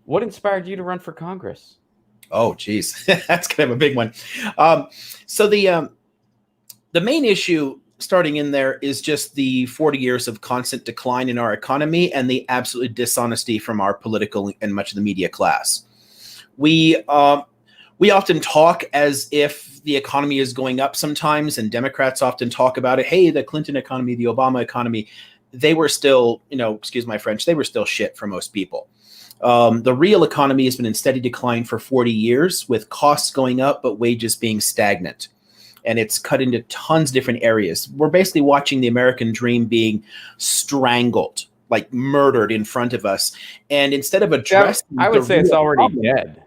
What inspired you to run for Congress? Oh, geez, that's kind of a big one. So the main issue starting in there is just the 40 years of constant decline in our economy and the absolute dishonesty from our political and much of the media class. We often talk as if the economy is going up sometimes, and Democrats often talk about it. Hey, the Clinton economy, the Obama economy, they were still, excuse my French, they were still shit for most people. The real economy has been in steady decline for 40 years with costs going up, but wages being stagnant. And it's cut into tons of different areas. We're basically watching the American dream being strangled, like murdered in front of us. And instead of addressing, I would say it's already dead.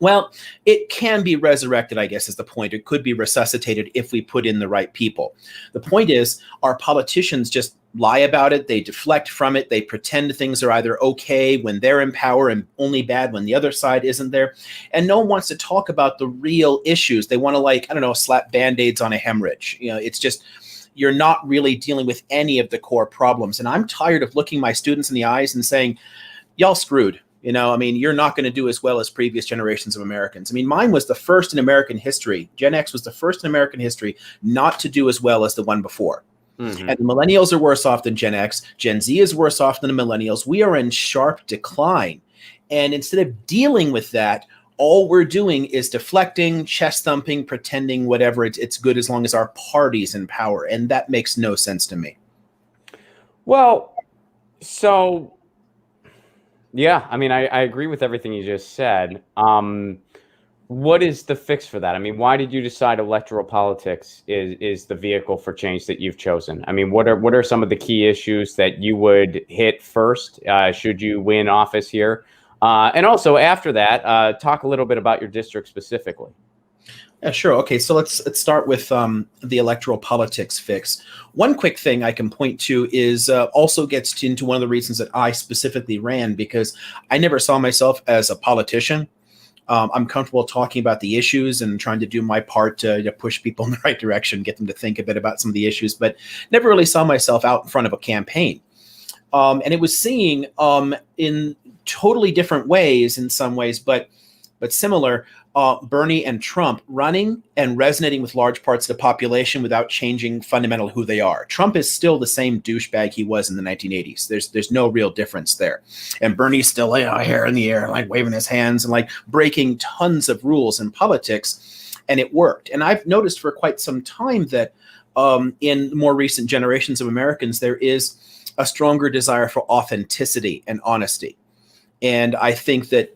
Well, it can be resurrected, I guess is the point. It could be resuscitated if we put in the right people. The point is, our politicians just lie about it. They deflect from it. They pretend things are either okay when they're in power and only bad when the other side isn't there. And no one wants to talk about the real issues. They want to, slap Band-Aids on a hemorrhage. It's just, you're not really dealing with any of the core problems. And I'm tired of looking my students in the eyes and saying, y'all screwed. You're not going to do as well as previous generations of Americans. Mine was the first in American history. Gen X was the first in American history not to do as well as the one before. Mm-hmm. And the millennials are worse off than Gen X. Gen Z is worse off than the millennials. We are in sharp decline. And instead of dealing with that, all we're doing is deflecting, chest thumping, pretending whatever. It's good as long as our party's in power. And that makes no sense to me. Well, so... yeah, I agree with everything you just said. What is the fix for that? Why did you decide electoral politics is the vehicle for change that you've chosen? What are some of the key issues that you would hit first should you win office here? And also after that, talk a little bit about your district specifically. Yeah, sure. Okay, so let's start with the electoral politics fix. One quick thing I can point to is also gets into one of the reasons that I specifically ran, because I never saw myself as a politician. I'm comfortable talking about the issues and trying to do my part to push people in the right direction, get them to think a bit about some of the issues, but never really saw myself out in front of a campaign. And it was seeing in totally different ways in some ways, but similar, Bernie and Trump running and resonating with large parts of the population without changing fundamentally who they are. Trump is still the same douchebag he was in the 1980s. There's no real difference there. And Bernie's still hair in the air, like waving his hands and like breaking tons of rules in politics. And it worked. And I've noticed for quite some time that in more recent generations of Americans, there is a stronger desire for authenticity and honesty. And I think that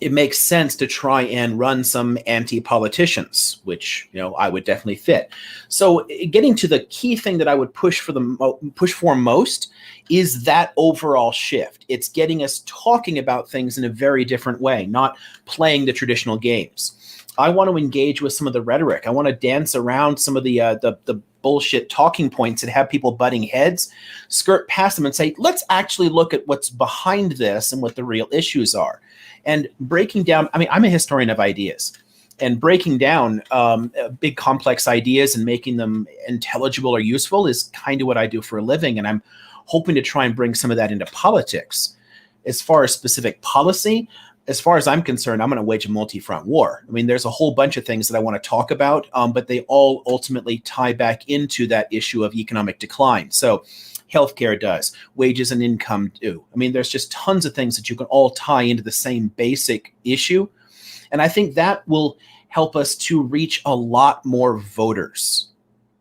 it makes sense to try and run some anti-politicians, which I would definitely fit. So getting to the key thing that I would push for most is that overall shift. It's getting us talking about things in a very different way, not playing the traditional games. I want to engage with some of the rhetoric. I want to dance around some of the bullshit talking points that have people butting heads, skirt past them and say, let's actually look at what's behind this and what the real issues are. And breaking down, I'm a historian of ideas, and breaking down big complex ideas and making them intelligible or useful is kind of what I do for a living. And I'm hoping to try and bring some of that into politics. As far as specific policy, as far as I'm concerned, I'm going to wage a multi-front war. There's a whole bunch of things that I want to talk about, but they all ultimately tie back into that issue of economic decline. So healthcare does, wages and income do. There's just tons of things that you can all tie into the same basic issue. And I think that will help us to reach a lot more voters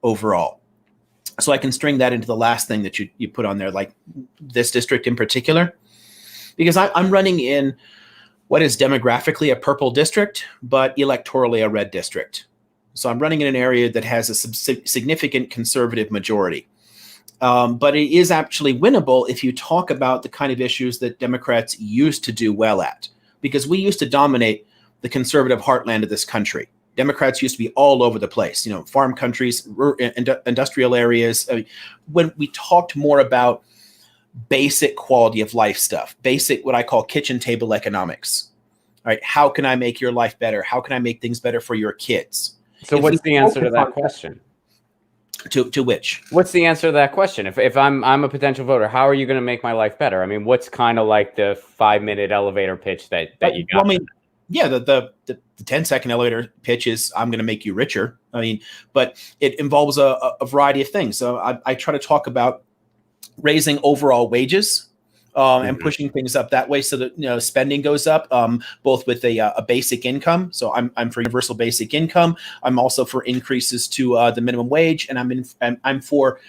overall. So I can string that into the last thing that you put on there, like this district in particular, because I'm running in what is demographically a purple district, but electorally a red district. So I'm running in an area that has a significant conservative majority. But it is actually winnable if you talk about the kind of issues that Democrats used to do well at, because we used to dominate the conservative heartland of this country. Democrats used to be all over the place, farm countries, industrial areas. When we talked more about basic quality of life stuff, basic what I call kitchen table economics. All right, how can I make your life better? How can I make things better for your kids? So what's the answer to that question? To which? What's the answer to that question? If I'm a potential voter, how are you going to make my life better? I mean, what's kind of like the 5-minute elevator pitch that you got? Well, I mean, yeah, the 10-second elevator pitch is I'm going to make you richer. I mean, but it involves a variety of things. So I try to talk about raising overall wages. And pushing things up that way so that spending goes up, both with a basic income. So I'm for universal basic income. I'm also for increases to the minimum wage, and I'm for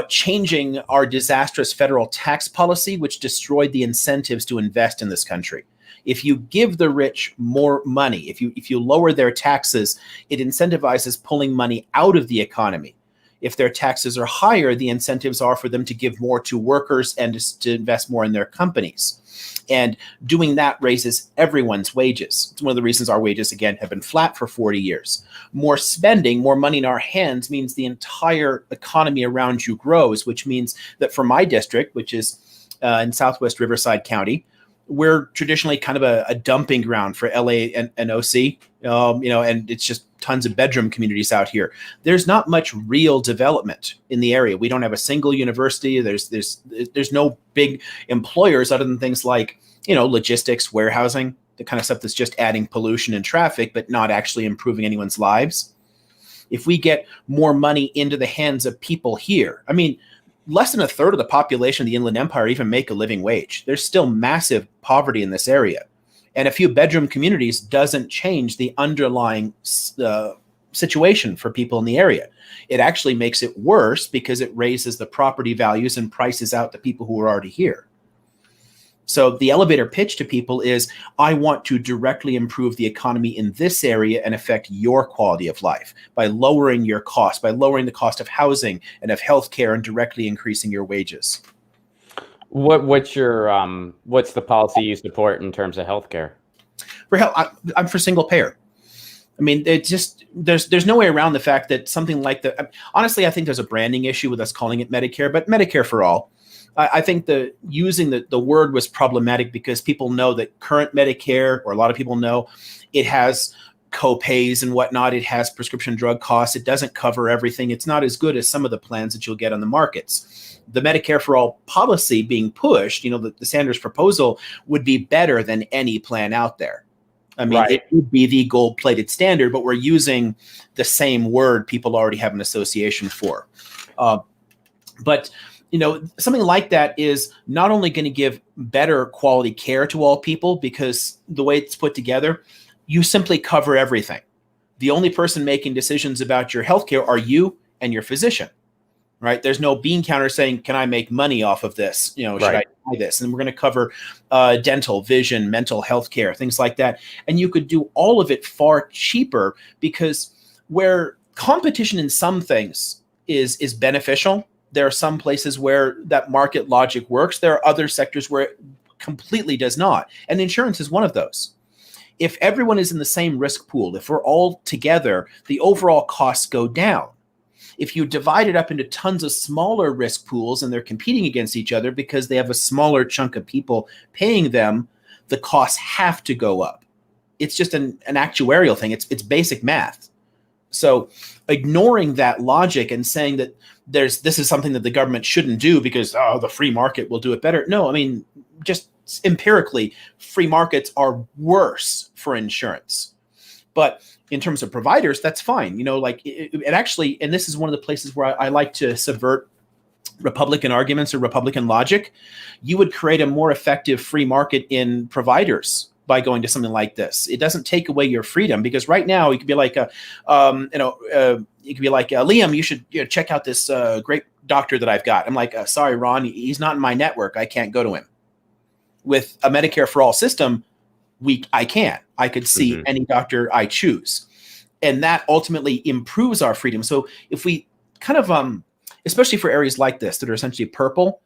changing our disastrous federal tax policy, which destroyed the incentives to invest in this country. If you give the rich more money, if you lower their taxes, it incentivizes pulling money out of the economy. If their taxes are higher, the incentives are for them to give more to workers and to invest more in their companies. And doing that raises everyone's wages. It's one of the reasons our wages, again, have been flat for 40 years. More spending, more money in our hands means the entire economy around you grows, which means that for my district, which is in Southwest Riverside County, we're traditionally kind of a dumping ground for LA and OC, and it's just tons of bedroom communities out here. There's not much real development in the area. We don't have a single university. There's no big employers other than things like, logistics, warehousing, the kind of stuff that's just adding pollution and traffic, but not actually improving anyone's lives. If we get more money into the hands of people here, I mean, less than a third of the population of the Inland Empire even make a living wage. There's still massive poverty in this area. And a few bedroom communities doesn't change the underlying situation for people in the area. It actually makes it worse because it raises the property values and prices out the people who are already here. So the elevator pitch to people is, I want to directly improve the economy in this area and affect your quality of life by lowering your cost, by lowering the cost of housing and of healthcare and directly increasing your wages. What's the policy you support in terms of healthcare? I'm for single payer. I mean, there's no way around the fact that something like honestly, I think there's a branding issue with us calling it Medicare, but Medicare for all. I think using the word was problematic because people know that current Medicare, or a lot of people know, it has co-pays and whatnot. It has prescription drug costs. It doesn't cover everything. It's not as good as some of the plans that you'll get on the markets. The Medicare for all policy being pushed, the Sanders proposal would be better than any plan out there. I mean, It would be the gold-plated standard, but we're using the same word people already have an association for. But something like that is not only going to give better quality care to all people, because the way it's put together, you simply cover everything. The only person making decisions about your healthcare are you and your physician, right? There's no bean counter saying, can I make money off of this? Should I buy this? And we're going to cover dental, vision, mental health care, things like that. And you could do all of it far cheaper, because where competition in some things is beneficial, there are some places where that market logic works. There are other sectors where it completely does not. And insurance is one of those. If everyone is in the same risk pool, if we're all together, the overall costs go down. If you divide it up into tons of smaller risk pools and they're competing against each other because they have a smaller chunk of people paying them, the costs have to go up. It's just an actuarial thing. It's basic math. So ignoring that logic and saying that this is something that the government shouldn't do because the free market will do it better. No, I mean, just empirically, free markets are worse for insurance. But in terms of providers, that's fine. It actually, and this is one of the places where I like to subvert Republican arguments or Republican logic. You would create a more effective free market in providers by going to something like this. It doesn't take away your freedom, because right now you could be like, Liam, you should check out this great doctor that I've got. I'm like, sorry, Ron, he's not in my network. I can't go to him. With a Medicare for all system, I can. I could see any doctor I choose. And that ultimately improves our freedom. So if we kind of, especially for areas like this that are essentially purple,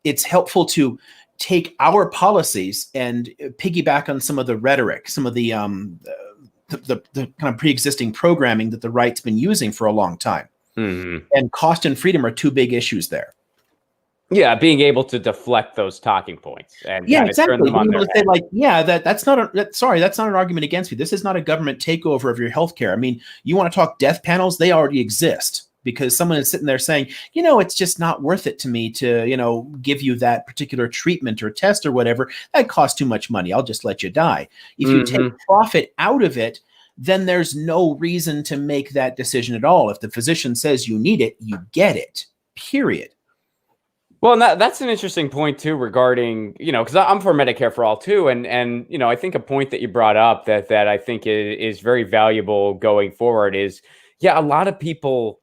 it's helpful to take our policies and piggyback on some of the rhetoric, some of the kind of pre-existing programming that the right's been using for a long time. And cost and freedom are two big issues there. Yeah, being able to deflect those talking points and exactly. turn them on their head. That's not an argument against you. This is not a government takeover of your healthcare. I mean, you want to talk death panels? They already exist. because someone is sitting there saying, it's just not worth it to me to, give you that particular treatment or test or whatever. That costs too much money. I'll just let you die. If you take profit out of it, then there's no reason to make that decision at all. If the physician says you need it, you get it, period. Well, and that's an interesting point too, regarding, because I'm for Medicare for all too. And, I think a point that you brought up that I think is very valuable going forward is, a lot of people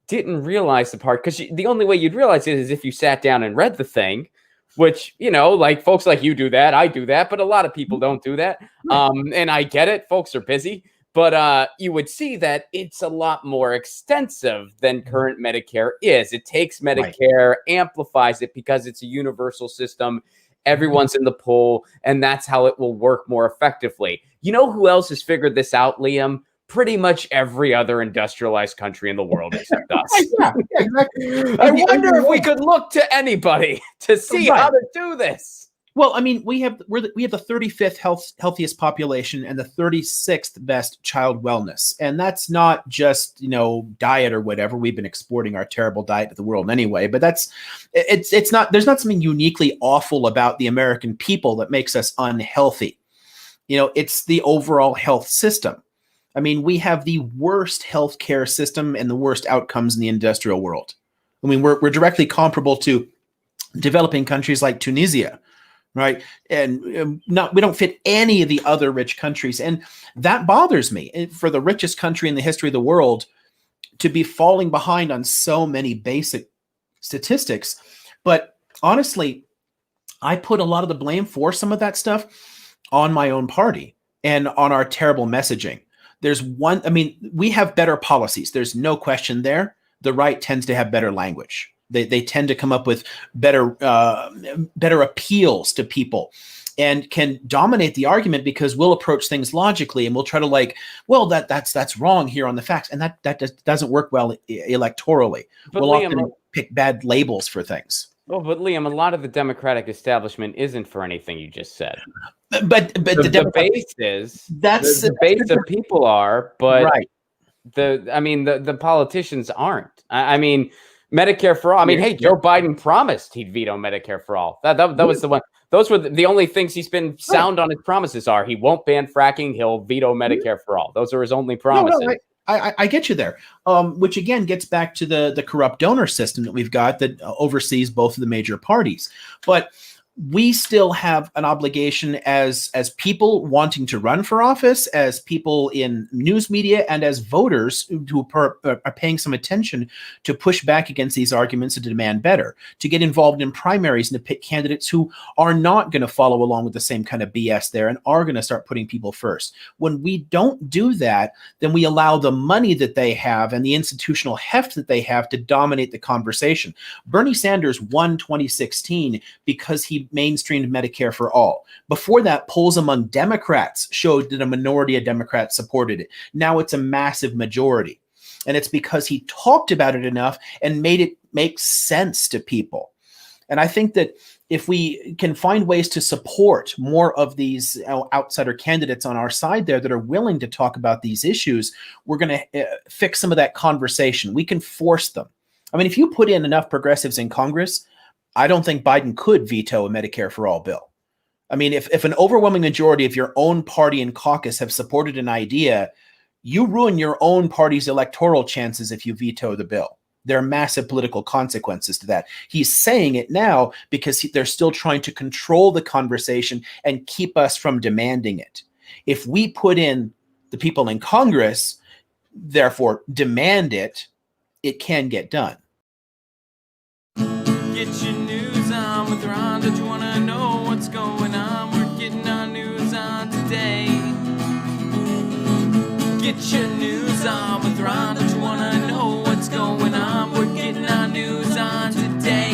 didn't realize the part, because the only way you'd realize it is if you sat down and read the thing, which, like folks like you do that, I do that, but a lot of people don't do that. And I get it. Folks are busy. But you would see that it's a lot more extensive than current Medicare is. It takes Medicare, amplifies it because it's a universal system. Everyone's in the pool, and that's how it will work more effectively. You know who else has figured this out, Liam? Pretty much every other industrialized country in the world except us. Yeah, exactly. I wonder if we could look to anybody to see how to do this. Well, I mean, we have the 35th healthiest population and the 36th best child wellness, and that's not just diet or whatever. We've been exporting our terrible diet to the world anyway, but it's not. There's not something uniquely awful about the American people that makes us unhealthy. It's the overall health system. I mean, we have the worst healthcare system and the worst outcomes in the industrial world. I mean, we're directly comparable to developing countries like Tunisia. Right. And we don't fit any of the other rich countries. And that bothers me, for the richest country in the history of the world to be falling behind on so many basic statistics. But honestly, I put a lot of the blame for some of that stuff on my own party and on our terrible messaging. We have better policies. There's no question there. The right tends to have better language. They tend to come up with better appeals to people and can dominate the argument, because we'll approach things logically and we'll try to that's wrong here on the facts. And that doesn't work well electorally. But we'll Liam, often pick bad labels for things. Well, but Liam, a lot of the Democratic establishment isn't for anything you just said. But the base is. That's the base of people are, but the politicians aren't. I mean, Medicare for all. I mean, hey, Joe Biden promised he'd veto Medicare for all. That was the one. Those were the only things he's been sound on. His promises are he won't ban fracking. He'll veto Medicare for all. Those are his only promises. No, I get you there. Which again gets back to the corrupt donor system that we've got that oversees both of the major parties. But we still have an obligation as people wanting to run for office, as people in news media, and as voters who are paying some attention, to push back against these arguments and to demand better, to get involved in primaries and to pick candidates who are not going to follow along with the same kind of BS there and are going to start putting people first. When we don't do that, then we allow the money that they have and the institutional heft that they have to dominate the conversation. Bernie Sanders won 2016 because he mainstreamed Medicare for all. Before that, polls among Democrats showed that a minority of Democrats supported it. Now it's a massive majority. And it's because he talked about it enough and made it make sense to people. And I think that if we can find ways to support more of these outsider candidates on our side there that are willing to talk about these issues, we're going to fix some of that conversation. We can force them. I mean, if you put in enough progressives in Congress, I don't think Biden could veto a Medicare for all bill. I mean, if an overwhelming majority of your own party and caucus have supported an idea, you ruin your own party's electoral chances if you veto the bill. There are massive political consequences to that. He's saying it now because they're still trying to control the conversation and keep us from demanding it. If we put in the people in Congress, therefore demand it, it can get done. Get your news on with Ron. Don't you want to know what's going on? We're getting our news on today. Get your news on with Ron. Don't you want to know what's going on? We're getting our news on today.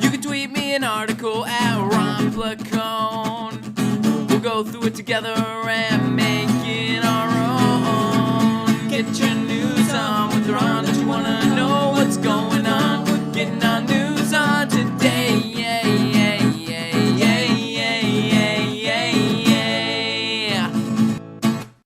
You can tweet me an article at Ron Placone. We'll go through it together and